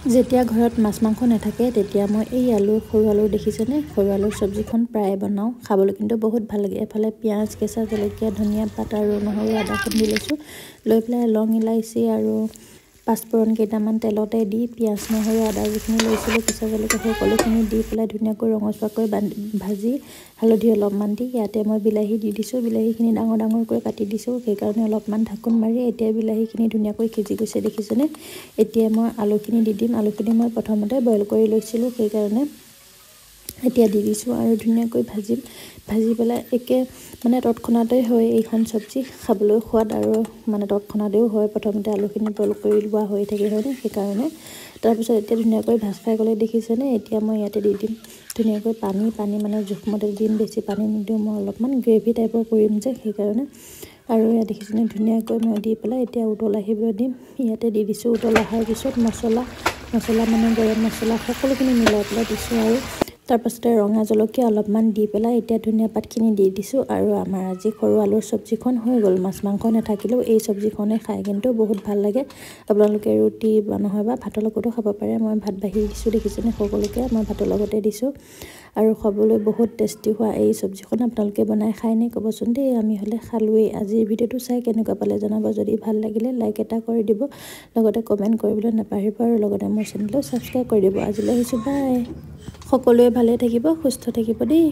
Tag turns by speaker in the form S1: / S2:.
S1: যেতিয়া ঘৰত মাছ মাংস নাথাকে তেতিয়া মই এই সৰু আলু দেখিছেনে সৰু আলুৰ চব্জিখন প্ৰায় বনাওঁ খাবলৈ কিন্তু বহুত ভাল লাগে এফালে পিঁয়াজ কেঁচা জলকীয়া ধনিয়া পাত আৰু নহৰু আদা খুন্দি লৈছোঁ লৈ পেলাই লং ইলাইচি আৰু পাঁচফোৰণ কেইটামান তেলতে দি পিঁয়াজ নহৰু আদা যিখিনি লৈছিলোঁ কেঁচা জলকীয়া সকলোখিনি দি পেলাই ধুনীয়াকৈ ৰঙচুৱাকৈ ভাজি হালধি অলপমান দি ইয়াতে মই বিলাহী দি দিছোঁ বিলাহীখিনি ডাঙৰ ডাঙৰকৈ কাটি দিছোঁ সেইকাৰণে অলপমান ঢাকোন মাৰি এতিয়া বিলাহীখিনি ধুনীয়াকৈ সিজি গৈছে দেখিছেনে এতিয়া মই আলুখিনি দি দিম আলুখিনি মই প্ৰথমতে বইল কৰি লৈছিলোঁ সেইকাৰণে এতিয়া দি দিছোঁ আৰু ধুনীয়াকৈ ভাজি পেলাই একে মানে তৎক্ষণাতেই হয় এইখন চব্জি খাবলৈ সোৱাদ আৰু মানে তৎক্ষণাতেও হয় প্ৰথমতে আলুখিনি বইল কৰি লোৱা হৈ থাকে হয়নে সেইকাৰণে তাৰপিছত এতিয়া ধুনীয়াকৈ ভাজ খাই গ'লে দেখিছেনে এতিয়া মই ইয়াতে দি দিম ধুনীয়াকৈ পানী মানে জোখমতে দিম বেছি পানী নিদিওঁ মই অলপমান গ্ৰেভি টাইপৰ কৰিম যে সেইকাৰণে আৰু ইয়াত দেখিছেনে ধুনীয়াকৈ মই দি পেলাই এতিয়া উতল আহিবলৈ দিম ইয়াতে দি দিছোঁ উতল অহাৰ পিছত মছলা মানে গৰম মছলা সকলোখিনি মিলাই পেলাই দিছোঁ আৰু তাৰপাছতে ৰঙা জলকীয়া অলপমান দি পেলাই এতিয়া ধনিয়া পাতখিনি দি দিছোঁ আৰু আমাৰ আজি সৰু আলুৰ চব্জিখন হৈ গ'ল মাছ মাংস নাথাকিলেও এই চব্জিখনে খাই কিন্তু বহুত ভাল লাগে আপোনালোকে ৰুটি বা নহয় বা ভাতৰ লগতো খাব পাৰে মই ভাত বাঢ়ি দিছোঁ দেখিছেনে সকলোকে মই ভাতৰ লগতে দিছোঁ আৰু খাবলৈ বহুত টেষ্টি হোৱা এই চব্জিখন আপোনালোকে বনাই খায়নে ক'বচোন দেই আমি হ'লে খালোৱেই আজিৰ ভিডিঅ'টো চাই কেনেকুৱা পালে জনাব যদি ভাল লাগিলে লাইক এটা কৰি দিব লগতে কমেণ্ট কৰিবলৈ নাপাহৰিব আৰু লগতে মোৰ চেনেলটো ছাবস্ক্ৰাইব কৰি দিব আজিলৈ আহিছোঁ বাই সকলোৱে ভালে থাকিব সুস্থ থাকিব দেই।